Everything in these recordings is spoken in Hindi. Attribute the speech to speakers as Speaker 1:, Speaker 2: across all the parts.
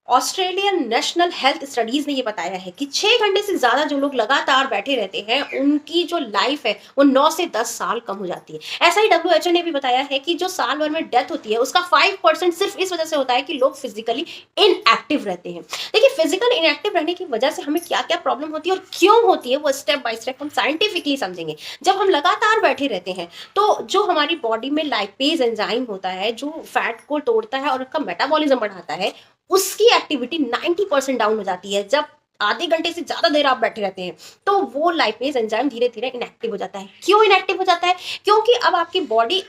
Speaker 1: ऑस्ट्रेलियन नेशनल हेल्थ स्टडीज ने ये बताया है कि 6 घंटे से ज्यादा जो लोग लगातार बैठे रहते हैं उनकी जो लाइफ है वो 9 से 10 साल कम हो जाती है। ऐसा ही डब्ल्यूएचओ ने भी बताया है कि जो साल भर में डेथ होती है उसका 5% सिर्फ इस वजह से होता है कि लोग फिजिकली इनएक्टिव रहते हैं। देखिए, फिजिकल इनएक्टिव रहने की वजह से हमें क्या क्या प्रॉब्लम होती है और क्यों होती है वो स्टेप बाय स्टेप हम साइंटिफिकली समझेंगे। जब हम लगातार बैठे रहते हैं तो जो हमारी बॉडी में लाइपेज एंजाइम होता है जो फैट को तोड़ता है और उसका मेटाबॉलिज्म बढ़ाता है, उसकी एक्टिविटी 90% डाउन हो जाती है। जब आधे घंटे से ज्यादा देर आप बैठे रहते हैं तो वो लाइपेज एंजाइम धीरे धीरे इनएक्टिव हो जाता है। क्यों इनएक्टिव हो जाता है? क्योंकि अब आपकी बॉडी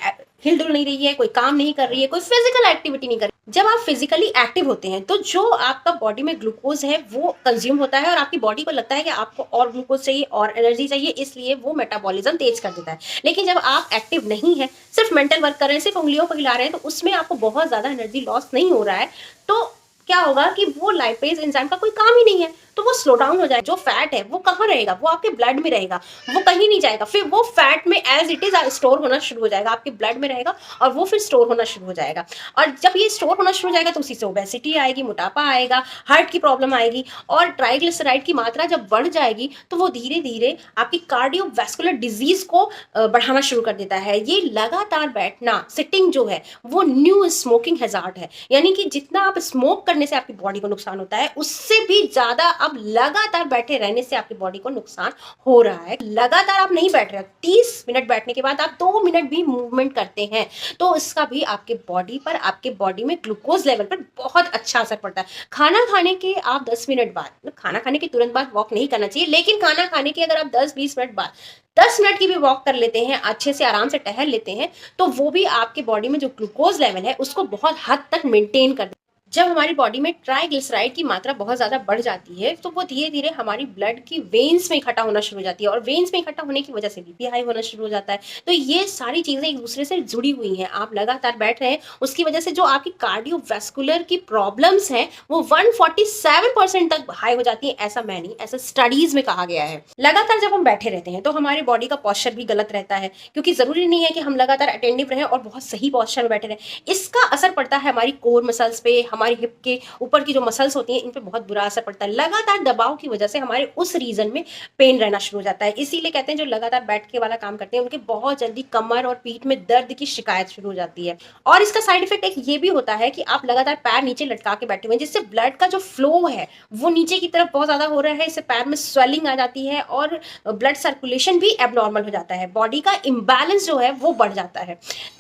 Speaker 1: हिलडुल नहीं रही है, कोई काम नहीं कर रही है, कोई फिजिकल एक्टिविटी नहीं कर रही। जब आप फिजिकली एक्टिव होते हैं तो जो आपका बॉडी में ग्लूकोज है वो कंज्यूम होता है और आपकी बॉडी को लगता है कि आपको और ग्लूकोज चाहिए और एनर्जी चाहिए, इसलिए वो मेटाबॉलिज्म तेज कर देता है। लेकिन जब आप एक्टिव नहीं है, सिर्फ मेंटल वर्क कर रहे हैं, सिर्फ उंगलियों को हिला रहे हैं, तो उसमें आपको बहुत ज्यादा एनर्जी लॉस नहीं हो रहा है। तो क्या होगा कि वो लाइपेज एंजाइम का कोई काम ही नहीं है, तो वो स्लो डाउन हो जाएगा। जो फैट है वो कहाँ रहेगा? वो आपके ब्लड में रहेगा, वो कहीं नहीं जाएगा। फिर वो फैट में एज इट इज स्टोर होना शुरू हो जाएगा, आपके ब्लड में रहेगा और वो फिर स्टोर होना शुरू हो जाएगा। और जब ये स्टोर होना शुरू हो जाएगा तो उसी से ओबेसिटी आएगी, मोटापा आएगा, हार्ट की प्रॉब्लम आएगी और ट्राइग्लिसराइड की मात्रा जब बढ़ जाएगी तो वो धीरे धीरे आपकी कार्डियोवैस्कुलर डिजीज को बढ़ाना शुरू कर देता है। ये लगातार बैठना, सिटिंग जो है वो न्यू स्मोकिंग हैजार्ड है। यानी कि जितना आप स्मोक करने से आपकी बॉडी को नुकसान होता है, उससे भी ज्यादा अब लगातार बैठे रहने से आपकी बॉडी को नुकसान हो रहा है। लगातार आप नहीं बैठ रहे, 30 मिनट बैठने के बाद आप 2 मिनट भी मूवमेंट करते हैं तो इसका भी आपके बॉडी पर, आपके बॉडी में ग्लूकोज लेवल पर बहुत अच्छा असर पड़ता है। खाना खाने के आप 10 मिनट बाद, खाना खाने के तुरंत बाद वॉक नहीं करना चाहिए, लेकिन खाना खाने के अगर आप 10-20 मिनट बाद 10 मिनट की भी वॉक कर लेते हैं, अच्छे से आराम से टहल लेते हैं, तो वो भी आपके बॉडी में जो ग्लूकोज लेवल है उसको बहुत हद तक मेंटेन कर। जब हमारी बॉडी में ट्राइग्लिसराइड की मात्रा बहुत ज्यादा बढ़ जाती है तो वो धीरे धीरे हमारी ब्लड की वेन्स में इकट्ठा होना शुरू हो जाती है और वेन्स में इकट्ठा होने की वजह से बीपी हाई होना शुरू हो जाता है। तो ये सारी चीजें एक दूसरे से जुड़ी हुई हैं। आप लगातार बैठ रहे हैं, उसकी वजह से जो आपकी कार्डियोवैस्कुलर की प्रॉब्लम्स हैं वो 147% तक हाई हो जाती है। ऐसा मैं नहीं, ऐसा स्टडीज में कहा गया है। लगातार जब हम बैठे रहते हैं तो हमारी बॉडी का पॉस्चर भी गलत रहता है, क्योंकि जरूरी नहीं है कि हम लगातार अटेंटिव रहें और बहुत सही पॉस्चर में बैठे रहें। इसका असर पड़ता है हमारी कोर मसल्स पे, हमारी हिप के ऊपर की जो मसल्स होती हैं इन पे बहुत बुरा असर पड़ता है। लगातार दबाव की वजह से हमारे उस रीजन में पेन रहना शुरू हो जाता है। इसीलिए कहते हैं जो लगातार बैठ के वाला काम करते हैं उनके बहुत जल्दी कमर और पीठ में दर्द की शिकायत शुरू हो जाती है। और इसका साइड इफेक्ट एक ये भी होता है कि आप लगातार पैर नीचे लटका के बैठे हुए हैं, जिससे ब्लड का जो फ्लो है वो नीचे की तरफ बहुत ज्यादा हो रहा है। इससे पैर में स्वेलिंग आ जाती है और ब्लड सर्कुलेशन भी एबनॉर्मल हो जाता है। बॉडी का इम्बैलेंस जो है वो बढ़ जाता है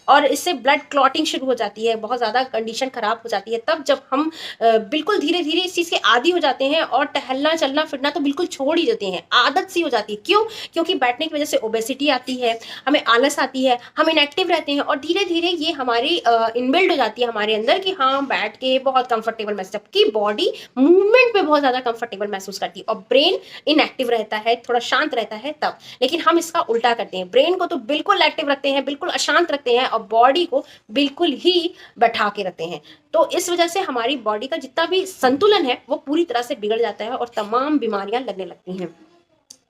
Speaker 1: और इससे ब्लड क्लॉटिंग शुरू हो जाती है, बहुत ज्यादा कंडीशन खराब हो जाती है। तब जब हम बिल्कुल धीरे धीरे इस चीज के आदी हो जाते हैं और टहलना चलना फिरना तो बिल्कुल छोड़ ही देते हैं, आदत सी हो जाती है। क्यों? क्योंकि बैठने की वजह से ओबेसिटी आती है, हमें आलस आती है, हम इनएक्टिव रहते हैं और धीरे धीरे ये हमारी इनबिल्ड हो जाती है हमारे अंदर कि हाँ बैठ के बहुत कंफर्टेबल महसूस, जबकि बॉडी मूवमेंट में बहुत ज्यादा कंफर्टेबल महसूस करती है और ब्रेन इनएक्टिव रहता है, थोड़ा शांत रहता है तब। लेकिन हम इसका उल्टा करते हैं, ब्रेन को तो बिल्कुल एक्टिव रखते हैं, बिल्कुल अशांत रखते हैं और बॉडी को बिल्कुल ही बैठा के रखते हैं। तो इस वजह से हमारी बॉडी का जितना भी संतुलन है वो पूरी तरह से बिगड़ जाता है और तमाम बीमारियां लगने लगती हैं।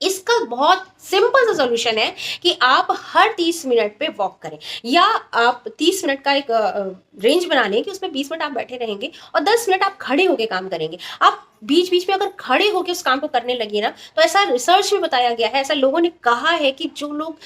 Speaker 1: इसका बहुत सिंपल सा सॉल्यूशन है कि आप हर 30 मिनट पे वॉक करें, या आप 30 मिनट का एक रेंज बना लें कि उसमें 20 मिनट आप बैठे रहेंगे और 10 मिनट आप खड़े होकर काम करेंगे। आप बीच बीच में अगर खड़े होकर उस काम को करने लगे ना, तो ऐसा रिसर्च में बताया गया है, ऐसा लोगों ने कहा है कि जो लोग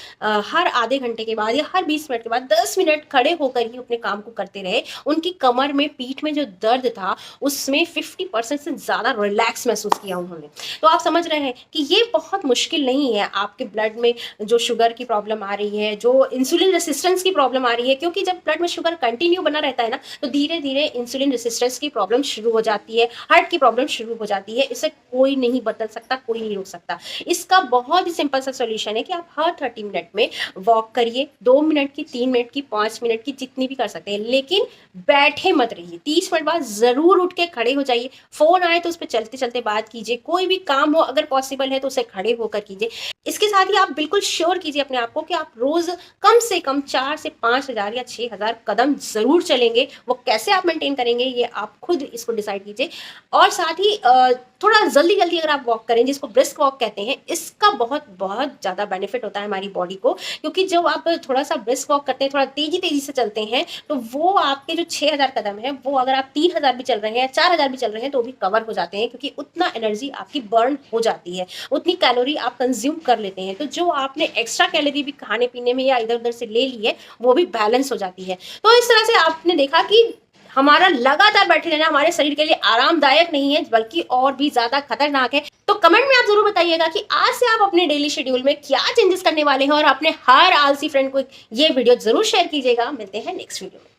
Speaker 1: हर आधे घंटे के बाद या हर 20 मिनट के बाद 10 मिनट खड़े होकर ही अपने काम को करते रहे, उनकी कमर में, पीठ में जो दर्द था उसमें 50% से ज्यादा रिलैक्स महसूस किया उन्होंने। तो आप समझ रहे हैं कि ये बहुत मुश्किल नहीं है। आपके ब्लड में जो शुगर की प्रॉब्लम आ रही है, जो इंसुलिन रेसिस्टेंस की प्रॉब्लम आ रही है, क्योंकि जब ब्लड में शुगर कंटिन्यू बना रहता है ना तो धीरे धीरे इंसुलिन रेसिस्टेंस की प्रॉब्लम शुरू हो जाती है, हार्ट की प्रॉब्लम शुरू हो जाती है। इसे कोई नहीं बदल सकता, कोई नहीं रोक सकता। इसका बहुत ही सिंपल सा सॉल्यूशन है कि आप हर 30 मिनट में वॉक करिए, 2 मिनट की, 3 मिनट की, 5 मिनट की, जितनी भी कर सकते हैं, लेकिन बैठे मत रहिए। 30 मिनट बाद जरूर उठ के खड़े हो जाइए। फोन आए तो उस पर चलते चलते बात कीजिए, कोई भी काम हो अगर पॉसिबल है तो उसे खड़े होकर कीजिए। इसके साथ ही आप बिल्कुल श्योर कीजिए अपने आप को कि आप रोज कम से कम 4 से 5,000 या 6,000 कदम जरूर चलेंगे। वो कैसे आप मेंटेन करेंगे ये आप खुद इसको डिसाइड कीजिए। और साथ ही थोड़ा जल्दी-जल्दी अगर आप वॉक करें, जिसको ब्रिस्क वॉक कहते हैं, इसका बहुत ज़्यादा बेनिफिट होता है हमारी बॉडी को। क्योंकि जब आप थोड़ा-सा ब्रिस्क वॉक करते हैं, थोड़ा तेज़ी-तेज़ी से चलते हैं, तो वो आपके जो 6000 कदम हैं, वो अगर आप 3000 भी चल रहे हैं, 4000 भी चल रहे हैं, तो भी कवर हो जाते हैं, क्योंकि उतना एनर्जी आपकी बर्न हो जाती है, उतनी कैलोरी आप कंज़्यूम कर लेते हैं। तो जो आपने एक्स्ट्रा कैलोरी भी खाने-पीने में या इधर-उधर से ले ली है, वो भी बैलेंस हो जाती है। तो इस तरह से आपने देखा कि हमारा लगातार बैठे रहना हमारे शरीर के लिए आरामदायक नहीं है, बल्कि और भी ज़्यादा खतरनाक है। तो कमेंट में आप ज़रूर बताइएगा कि आज से आप अपने डेली शेड्यूल में क्या चेंजेस करने वाले हैं, और अपने हर आलसी फ्रेंड को ये वीडियो ज़रूर शेयर कीजिएगा। मिलते हैं नेक्स्ट वीडियो में।